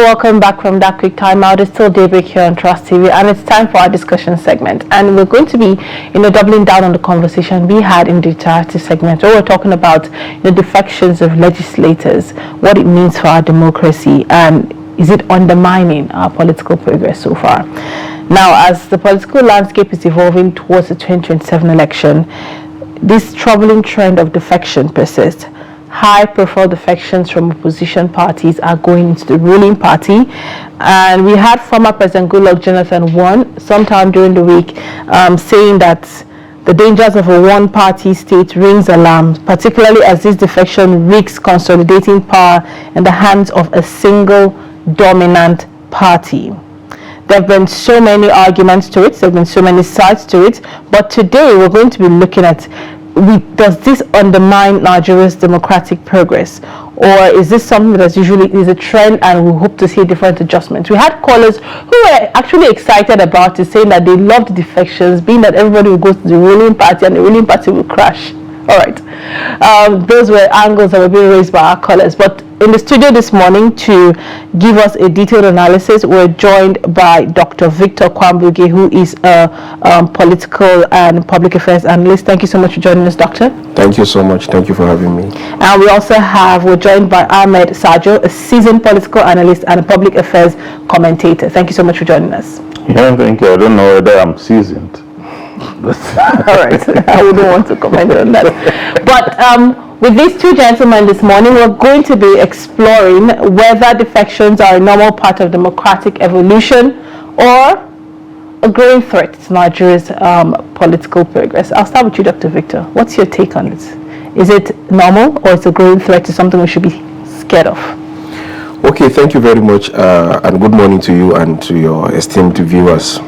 welcome back from that quick time out. It's still Daybreak here on Trust TV, and it's time for our discussion segment. And we're going to be, doubling down on the conversation we had in the entirety segment, where we're talking about the defections of legislators, what it means for our democracy, and is it undermining our political progress so far. Now, as the political landscape is evolving towards the 2027 election, this troubling trend of defection persists. High-profile defections from opposition parties are going into the ruling party, and we had former President Goodluck Jonathan warn sometime during the week, saying that the dangers of a one-party state rings alarm, particularly as this defection risks consolidating power in the hands of a single dominant party. There have been so many arguments to it, there have been so many sides to it, but today we're going to be looking at, does this undermine Nigeria's democratic progress, or is this something that usually is a trend and we hope to see different adjustments? We had callers who were actually excited about it, saying that they loved the defections, being that everybody will go to the ruling party and the ruling party will crash. All right, those were angles that were being raised by our callers. But in the studio this morning to give us a detailed analysis, we're joined by Dr. Victor Kwanbuge, who is a political and public affairs analyst. Thank you so much for joining us, Doctor. Thank you so much. Thank you for having me. And we're joined by Ahmed Sajoh, a seasoned political analyst and a public affairs commentator. Thank you so much for joining us. Yeah, thank you. I don't know whether I'm seasoned. All right, I wouldn't want to comment on that. But with these two gentlemen this morning, we're going to be exploring whether defections are a normal part of democratic evolution or a growing threat to Nigeria's political progress. I'll start with you, Dr. Victor. What's your take on this? Is it normal, or is it a growing threat to something we should be scared of? Okay, thank you very much, and good morning to you and to your esteemed viewers.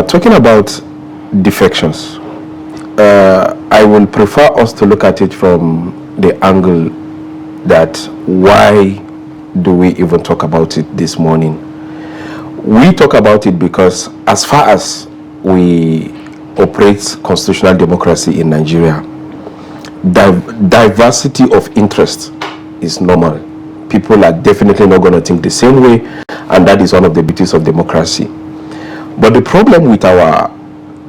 Talking about defections, I will prefer us to look at it from the angle that why do we even talk about it this morning? We talk about it because as far as we operate constitutional democracy in Nigeria, diversity of interest is normal. People are definitely not going to think the same way, and that is one of the beauties of democracy. But the problem with our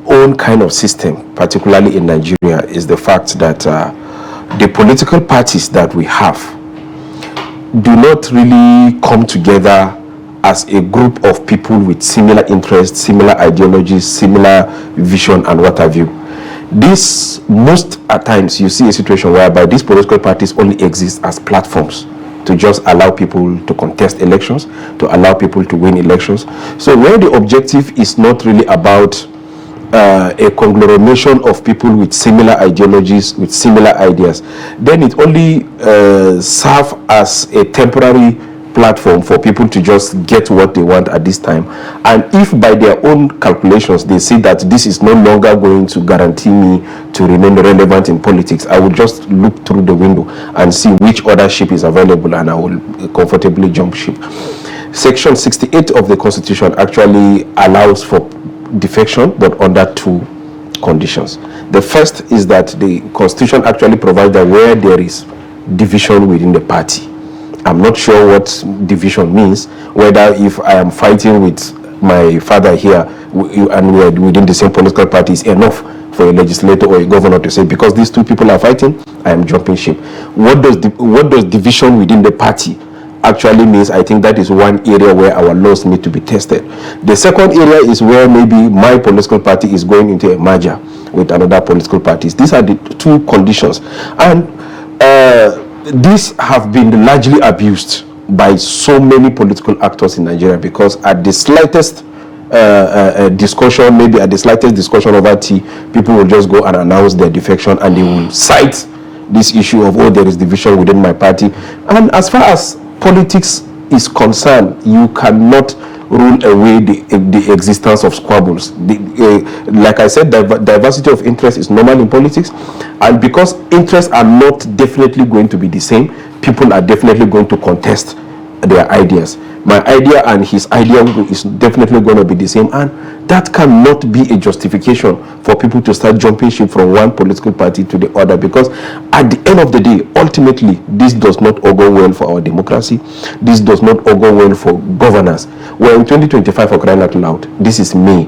own kind of system, particularly in Nigeria, is the fact that the political parties that we have do not really come together as a group of people with similar interests, similar ideologies, similar vision, and what have you. This, most at times, you see a situation whereby these political parties only exist as platforms to just allow people to contest elections, to allow people to win elections. So where the objective is not really about a conglomeration of people with similar ideologies, with similar ideas, then it only serves as a temporary platform for people to just get what they want at this time. And if by their own calculations they see that this is no longer going to guarantee me to remain relevant in politics, I will just look through the window and see which other ship is available, and I will comfortably jump ship. Section 68 of the Constitution actually allows for defection, but under two conditions. The first is that the Constitution actually provides that where there is division within the party. I'm not sure what division means, whether if I am fighting with my father here and we are within the same political party is enough for a legislator or a governor to say, because these two people are fighting, I am jumping ship. What does division within the party actually means? I think that is one area where our laws need to be tested. The second area is where maybe my political party is going into a merger with another political parties. These are the two conditions, and these have been largely abused by so many political actors in Nigeria, because at the slightest discussion, maybe at the slightest discussion over tea, people will just go and announce their defection, and they will cite this issue of, oh, there is division within my party. And as far as politics is concerned, you cannot rule away the existence of squabbles. Like I said, diversity of interest is normal in politics, and because interests are not definitely going to be the same, people are definitely going to contest their ideas. My idea and his idea is definitely going to be the same, and that cannot be a justification for people to start jumping ship from one political party to the other, because at the end of the day, ultimately, this does not augur well for our democracy. This does not augur well for governance. We're in 2025, for crying out loud. This is May.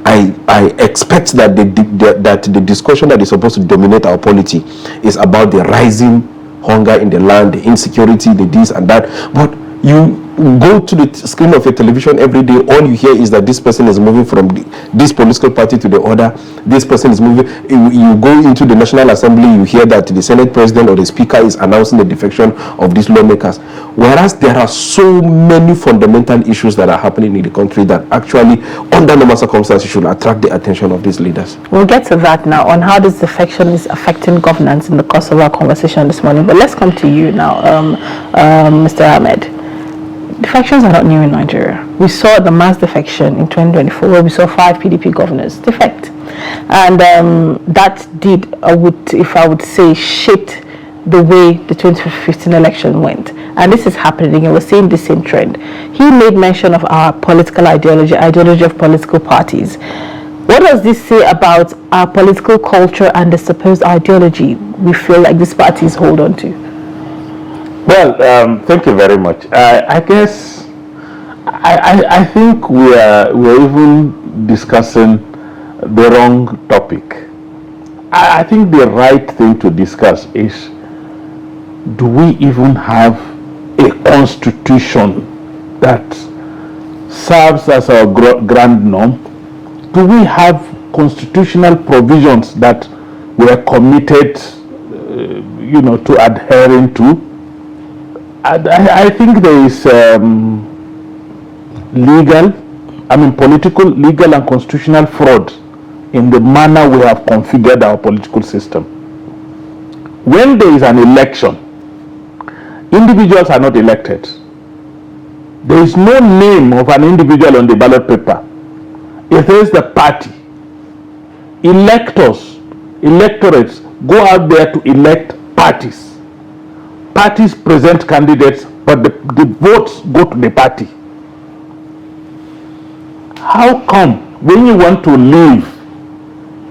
I expect that the discussion that is supposed to dominate our polity is about the rising hunger in the land, the insecurity, the this and that. But you go to the screen of a television every day, all you hear is that this person is moving from this political party to the other. This person is moving. You go into the National Assembly, you hear that the Senate President or the Speaker is announcing the defection of these lawmakers. Whereas there are so many fundamental issues that are happening in the country that actually, under normal circumstances, should attract the attention of these leaders. We'll get to that now, on how this defection is affecting governance in the course of our conversation this morning. But let's come to you now, Mr. Ahmed. Defections are not new in Nigeria. We saw the mass defection in 2024, where we saw 5 PDP governors defect, and that did, if I would say, shaped the way the 2015 election went. And this is happening, and we're seeing the same trend. He made mention of our political ideology of political parties. What does this say about our political culture and the supposed ideology we feel like these parties hold on to? Well, thank you very much. I guess I think we're even discussing the wrong topic. I think the right thing to discuss is, do we even have a constitution that serves as our grand norm? Do we have constitutional provisions that we're committed, to adhering to? I think there is political, legal and constitutional fraud in the manner we have configured our political system. When there is an election, individuals are not elected. There is no name of an individual on the ballot paper. It is the party. Electorates go out there to elect parties. Parties present candidates, but the votes go to the party. How come when you want to leave,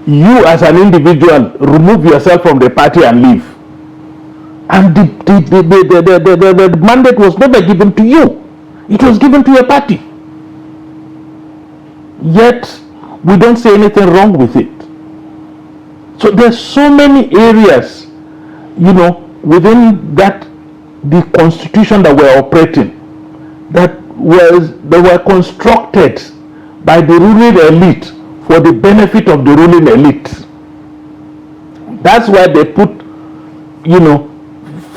you as an individual remove yourself from the party and leave? And the mandate was never given to you. It was given to your party. Yet, we don't say anything wrong with it. So there's so many areas, within that, the constitution that we're operating, they were constructed by the ruling elite for the benefit of the ruling elite. That's why they put,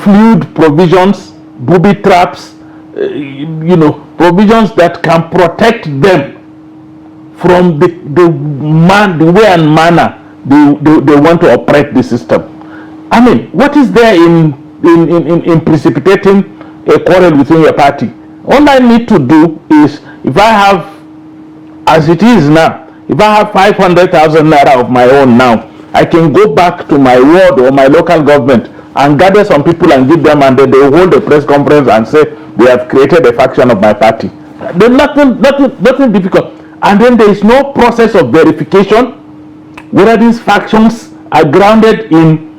fluid provisions, booby traps, provisions that can protect them from the way and manner they want to operate the system. I mean, what is there in precipitating a quarrel within your party? All I need to do is, if I have, as it is now, if I have 500,000 naira of my own now, I can go back to my ward or my local government and gather some people and give them, and then they hold a press conference and say they have created a faction of my party. There's nothing difficult. And then there is no process of verification whether these factions are grounded in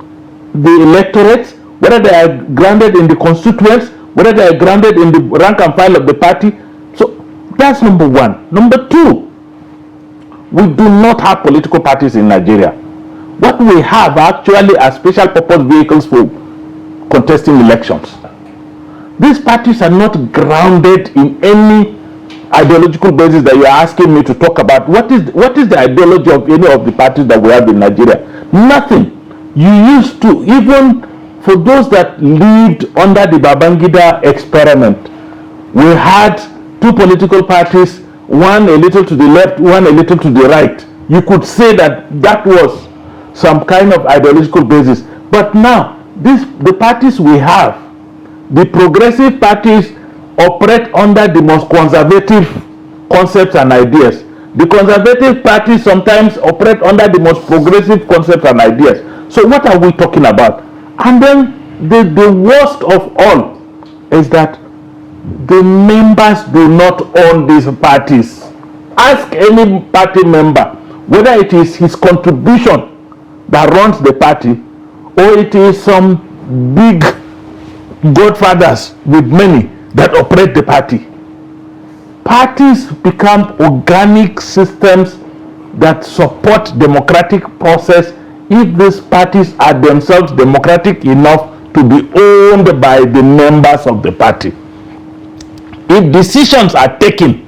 the electorate, whether they are grounded in the constituents, whether they are grounded in the rank and file of the party. So that's number one. Number two, we do not have political parties in Nigeria. What we have actually are special purpose vehicles for contesting elections. These parties are not grounded in any ideological basis that you are asking me to talk about. What is the ideology of any of the parties that we have in Nigeria? Nothing. You used to, even for those that lived under the Babangida experiment, we had two political parties, one a little to the left, one a little to the right. You could say that was some kind of ideological basis. But now, the parties we have, the progressive parties, operate under the most conservative concepts and ideas. The conservative parties sometimes operate under the most progressive concepts and ideas. So what are we talking about? And then the worst of all is that the members do not own these parties. Ask any party member whether it is his contribution that runs the party or it is some big godfathers with many that operate the party. Parties become organic systems that support democratic process if these parties are themselves democratic enough to be owned by the members of the party. If decisions are taken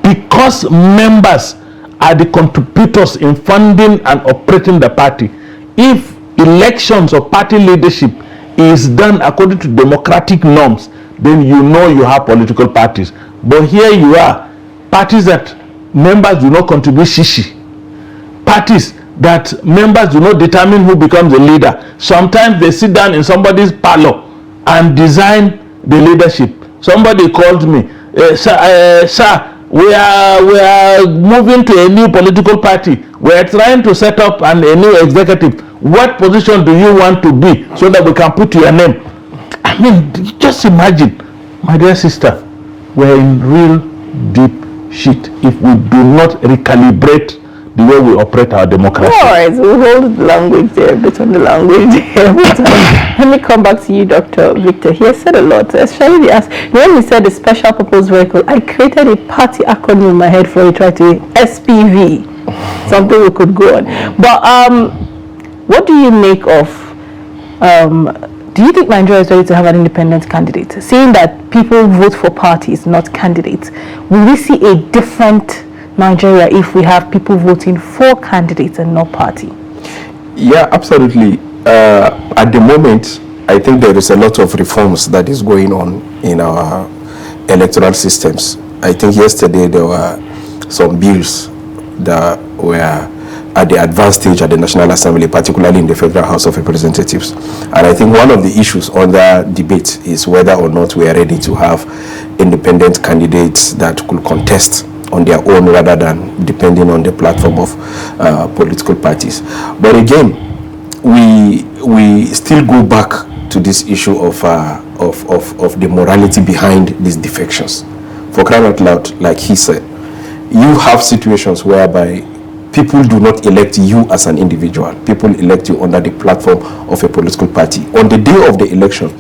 because members are the contributors in funding and operating the party, if elections of party leadership is done according to democratic norms, then you know you have political parties. But here you are, parties that members do not contribute shishi, parties that members do not determine who becomes the leader. Sometimes they sit down in somebody's parlor and design the leadership. Somebody called me, sir, we are moving to a new political party. We are trying to set up a new executive. What position do you want to be so that we can put your name? I mean, just imagine, my dear sister, we're in real deep shit if we do not recalibrate the way we operate our democracy. All right, we'll hold the language there, a bit on the language there. Let me come back to you, Dr. Victor. He has said a lot, especially when he said the special purpose vehicle, I created a party acronym in my head for it, right away, SPV, something we could go on. But what do you make of, do you think Nigeria is ready to have an independent candidate? Seeing that people vote for parties, not candidates, will we see a different Nigeria if we have people voting for candidates and not party? Yeah, absolutely. At the moment, I think there is a lot of reforms that is going on in our electoral systems. I think yesterday there were some bills that were at the advanced stage at the National Assembly, particularly in the Federal House of Representatives. And I think one of the issues under debate is whether or not we are ready to have independent candidates that could contest on their own rather than depending on the platform of political parties. But again, we still go back to this issue of the morality behind these defections. For crying out loud, like he said, you have situations whereby people do not elect you as an individual. People elect you under the platform of a political party. On the day of the election,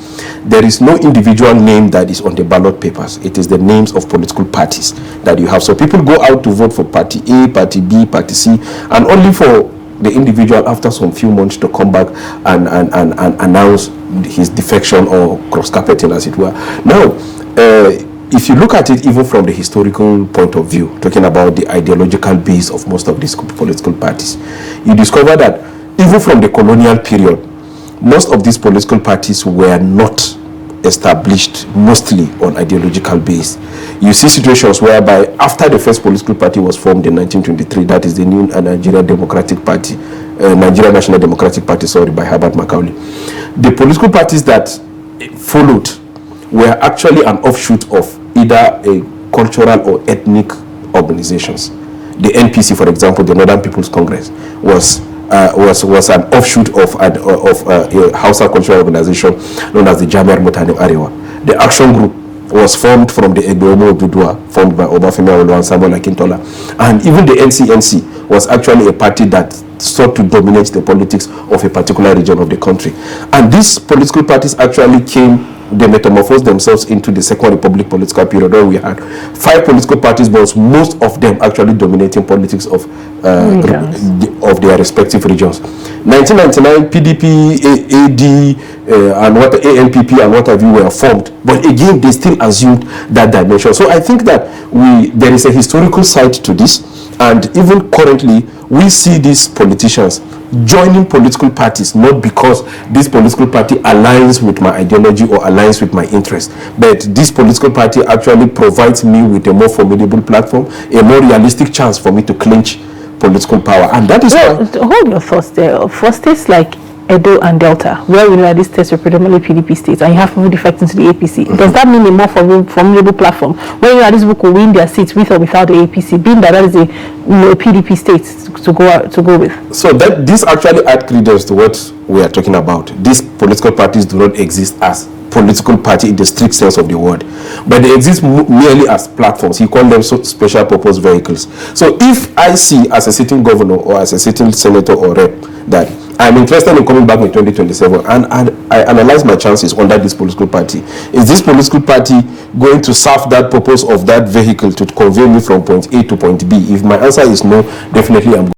there is no individual name that is on the ballot papers. It is the names of political parties that you have. So people go out to vote for party A, party B, party C, and only for the individual after some few months to come back and announce his defection or cross-carpeting, as it were. Now, if you look at it even from the historical point of view, talking about the ideological base of most of these political parties, you discover that even from the colonial period, most of these political parties were not established mostly on ideological base. You see situations whereby after the first political party was formed in 1923, that is the new Nigerian Democratic Party, Nigerian National Democratic Party, by Herbert Macaulay. The political parties that followed were actually an offshoot of either a cultural or ethnic organizations. The NPC, for example, the Northern People's Congress, was an offshoot of a Hausa cultural organization known as the Jamiar Mutanen Arewa. The Action Group was formed from the Egbeomo Dudua, formed by Obafemi Awolowo and Samuel Akintola. And even the NCNC was actually a party that sought to dominate the politics of a particular region of the country. And these political parties actually they metamorphosed themselves into the Second Republic political period, where we had 5 political parties, but most of them actually dominating politics of their respective regions. 1999, PDP, AD, and ANPP and what have you were formed, but again they still assumed that dimension. So I think that there is a historical side to this, and even currently we see these politicians joining political parties not because this political party aligns with my ideology or aligns with my interest, but this political party actually provides me with a more formidable platform, a more realistic chance for me to clinch political power. And that is hold your thoughts there. First, it's like Edo and Delta, where we know that these states were predominantly PDP states, and you have people defecting to the APC. Does that mean a more formidable platform where you know these people will win their seats with or without the APC, being that is a PDP state to go with? So that this actually adds credence to what we are talking about. These political parties do not exist as political party in the strict sense of the word, but they exist merely as platforms. You call them special purpose vehicles. So if I see as a sitting governor or as a sitting senator or rep that I'm interested in coming back in 2027 and I analyze my chances under this political party, is this political party going to serve that purpose of that vehicle to convey me from point A to point B? If my answer is no, definitely I'm